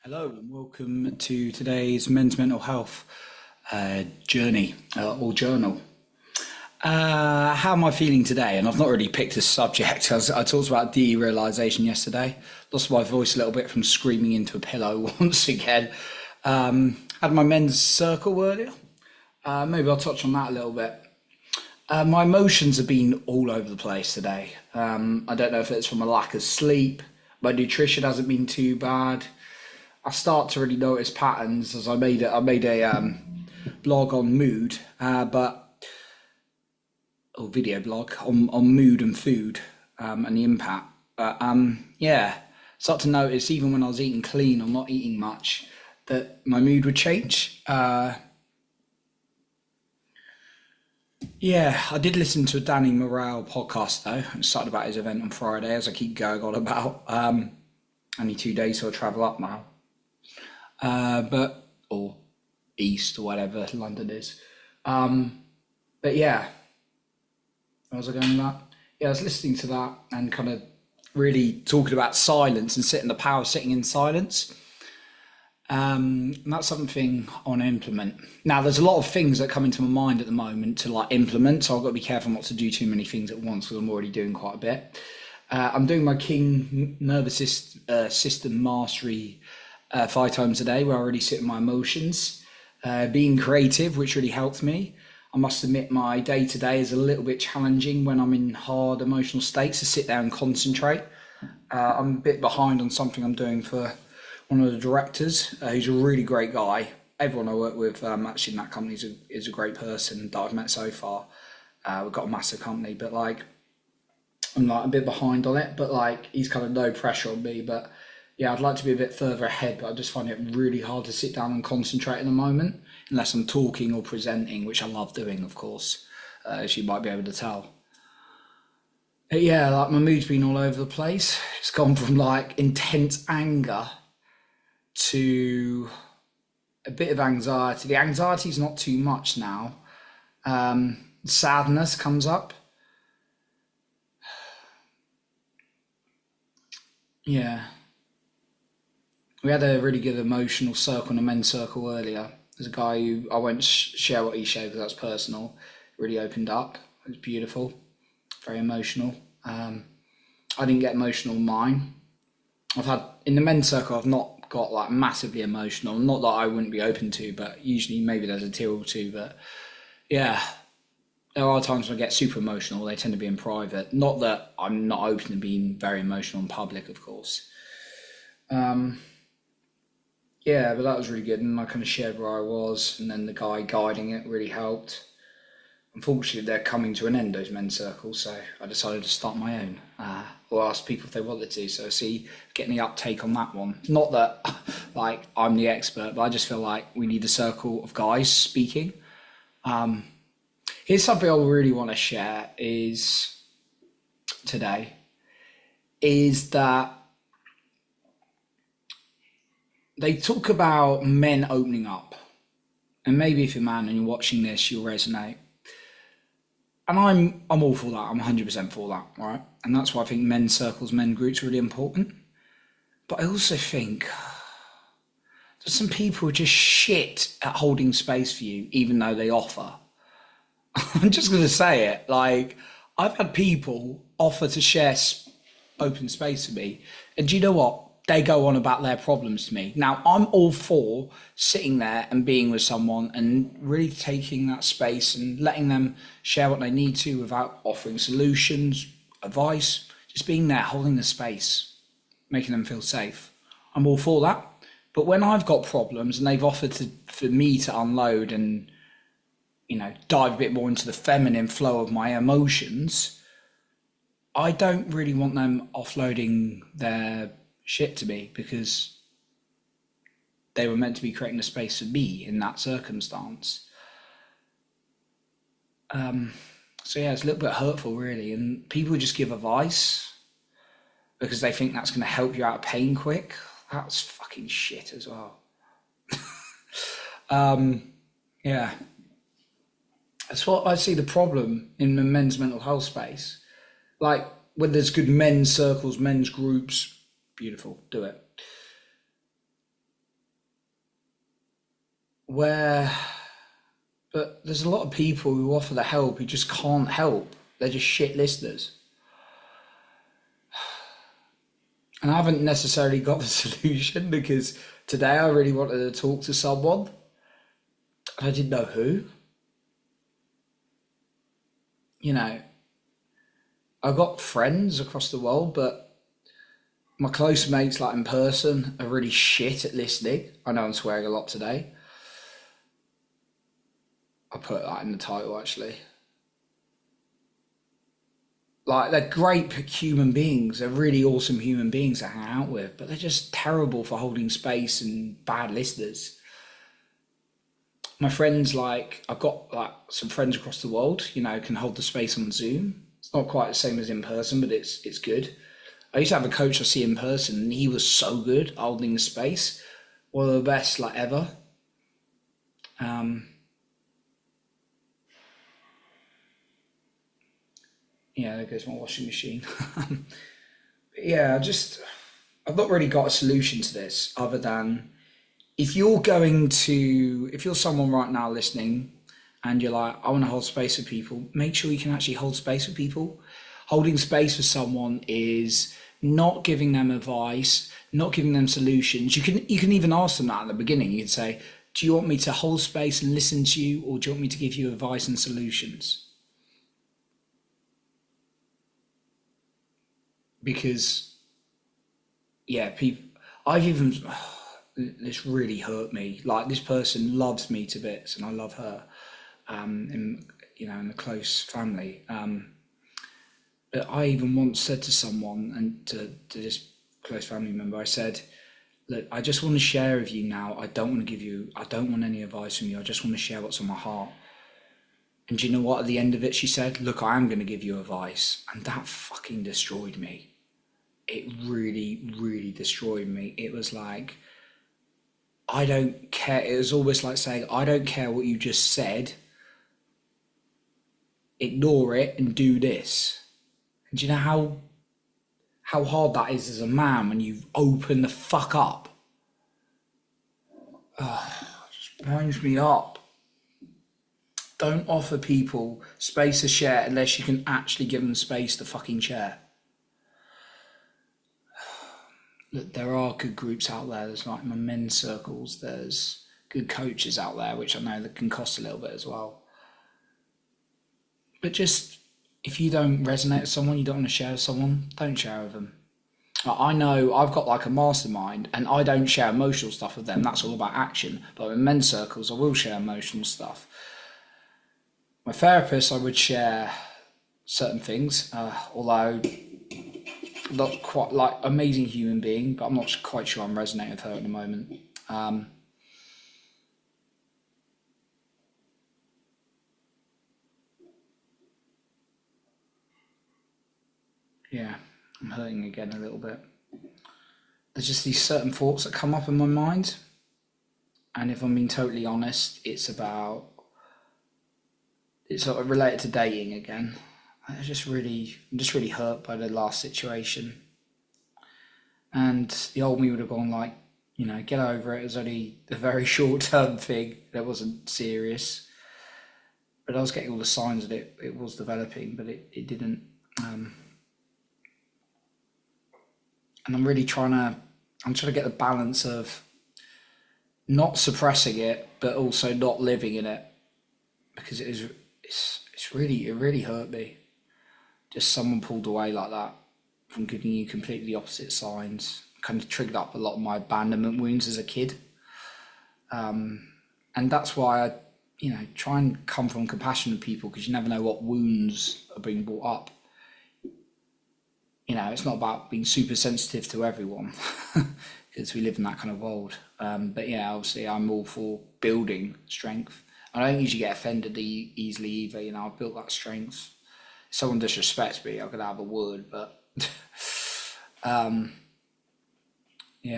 Hello and welcome to today's men's mental health journey or journal. How am I feeling today? And I've not really picked a subject. I talked about derealization yesterday. Lost my voice a little bit from screaming into a pillow once again. Had my men's circle earlier. Maybe I'll touch on that a little bit. My emotions have been all over the place today. I don't know if it's from a lack of sleep. My nutrition hasn't been too bad. I start to really notice patterns as I made a blog on mood, or video blog on mood and food and the impact. Yeah, start to notice even when I was eating clean or not eating much that my mood would change. Yeah, I did listen to a Danny Morale podcast though. It started about his event on Friday, as I keep going on about. Only 2 days till I travel up now. Or east or whatever London is. But yeah, where was I going with that? Yeah, I was listening to that and kind of really talking about silence and the power of sitting in silence. And that's something I want to implement. Now, there's a lot of things that come into my mind at the moment to implement, so I've got to be careful not to do too many things at once because I'm already doing quite a bit. I'm doing my King Nervous System Mastery 5 times a day, where I really sit in my emotions, being creative, which really helped me. I must admit my day-to-day is a little bit challenging when I'm in hard emotional states to sit there and concentrate. I'm a bit behind on something I'm doing for one of the directors, who's a really great guy. Everyone I work with actually in that company is a great person that I've met so far. We've got a massive company, but I'm a bit behind on it, but he's kind of no pressure on me, but yeah, I'd like to be a bit further ahead, but I just find it really hard to sit down and concentrate in the moment, unless I'm talking or presenting, which I love doing, of course, as you might be able to tell. But yeah, my mood's been all over the place. It's gone from intense anger to a bit of anxiety. The anxiety's not too much now. Sadness comes up. Yeah. We had a really good emotional circle in a men's circle earlier. There's a guy who I won't share what he shared because that's personal. Really opened up. It was beautiful, very emotional. I didn't get emotional in mine. I've had in the men's circle. I've not got massively emotional. Not that I wouldn't be open to, but usually maybe there's a tear or two. But yeah, there are times when I get super emotional. They tend to be in private. Not that I'm not open to being very emotional in public, of course. Yeah, but that was really good, and I kind of shared where I was, and then the guy guiding it really helped. Unfortunately, they're coming to an end, those men's circles, so I decided to start my own, or ask people if they wanted to, so see, getting the uptake on that one. Not that, I'm the expert, but I just feel like we need a circle of guys speaking. Here's something I really want to share today, is that they talk about men opening up, and maybe if you're a man and you're watching this, you'll resonate. And I'm all for that. I'm 100% for that, right? And that's why I think men's circles, men groups are really important. But I also think that some people are just shit at holding space for you, even though they offer. I'm just going to say it. I've had people offer to share open space with me, and do you know what? They go on about their problems to me. Now, I'm all for sitting there and being with someone and really taking that space and letting them share what they need to without offering solutions, advice, just being there, holding the space, making them feel safe. I'm all for that. But when I've got problems and they've offered for me to unload and, dive a bit more into the feminine flow of my emotions, I don't really want them offloading their shit to me, because they were meant to be creating a space for me in that circumstance. So yeah, it's a little bit hurtful really, and people just give advice because they think that's going to help you out of pain quick. That's fucking shit as well. Yeah, that's what I see the problem in the men's mental health space. When there's good men's circles, men's groups, beautiful, do it. where, but there's a lot of people who offer the help who just can't help. They're just shit listeners. And I haven't necessarily got the solution because today I really wanted to talk to someone. I didn't know who. You know, I've got friends across the world, but my close mates, like in person, are really shit at listening. I know I'm swearing a lot today. I put that in the title, actually. Like, they're great human beings. They're really awesome human beings to hang out with, but they're just terrible for holding space and bad listeners. My friends, like, I've got like some friends across the world, you know, can hold the space on Zoom. It's not quite the same as in person, but it's good. I used to have a coach I see in person, and he was so good at holding the space. One of the best, like, ever. Yeah, there goes my washing machine. Yeah, I've not really got a solution to this other than if you're someone right now listening and you're like, I want to hold space for people, make sure you can actually hold space for people. Holding space for someone is not giving them advice, not giving them solutions. You can even ask them that at the beginning. You can say, do you want me to hold space and listen to you, or do you want me to give you advice and solutions? Because yeah, people, I've even, this really hurt me. Like, this person loves me to bits and I love her, in, you know, in a close family. But I even once said to someone, and to this close family member, I said, look, I just want to share with you now. I don't want any advice from you. I just want to share what's on my heart. And do you know what? At the end of it, she said, look, I am going to give you advice. And that fucking destroyed me. It really, really destroyed me. It was like, I don't care. It was almost like saying, I don't care what you just said. Ignore it and do this. And do you know how hard that is as a man when you open the fuck up? It just winds me up. Don't offer people space to share unless you can actually give them space to fucking share. Look, there are good groups out there. There's like my men's circles. There's good coaches out there, which I know that can cost a little bit as well. But just, if you don't resonate with someone, you don't want to share with someone, don't share with them. I know I've got like a mastermind and I don't share emotional stuff with them. That's all about action. But in men's circles, I will share emotional stuff. My therapist, I would share certain things, although not quite, like, amazing human being, but I'm not quite sure I'm resonating with her at the moment. Yeah, I'm hurting again a little bit. There's just these certain thoughts that come up in my mind, and if I'm being totally honest, it's sort of related to dating again. I'm just really hurt by the last situation. And the old me would have gone like, you know, get over it. It was only a very short term thing. That wasn't serious. But I was getting all the signs that it was developing, but it didn't. And I'm trying to get the balance of not suppressing it, but also not living in it, because it really hurt me. Just someone pulled away like that from giving you completely opposite signs. Kind of triggered up a lot of my abandonment wounds as a kid. And that's why I, you know, try and come from compassion with people, because you never know what wounds are being brought up. You know, it's not about being super sensitive to everyone, because we live in that kind of world. But yeah, obviously I'm all for building strength. I don't usually get offended easily either. You know, I've built that strength. If someone disrespects me, I could have a word, but yeah,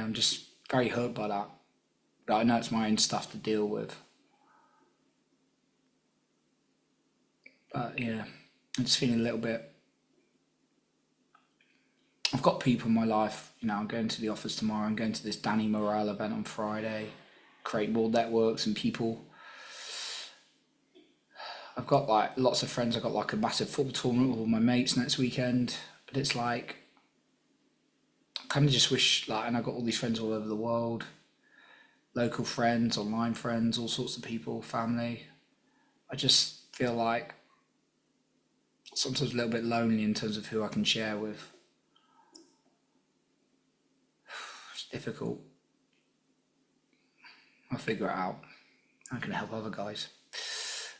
I'm just very hurt by that. But I know it's my own stuff to deal with. But yeah, I'm just feeling a little bit. I've got people in my life, you know, I'm going to the office tomorrow, I'm going to this Danny Morale event on Friday. create more networks and people. I've got like lots of friends. I've got like a massive football tournament with all my mates next weekend. But it's like, I kind of just wish, like, and I've got all these friends all over the world, local friends, online friends, all sorts of people, family. I just feel like sometimes a little bit lonely in terms of who I can share with. It's difficult. I'll figure it out. I can help other guys.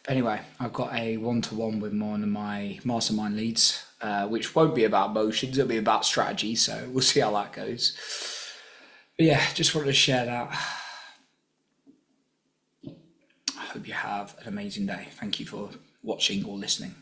But anyway, I've got a one-to-one with one of my mastermind leads, which won't be about motions, it'll be about strategy, so we'll see how that goes. But yeah, just wanted to share that. I hope you have an amazing day. Thank you for watching or listening.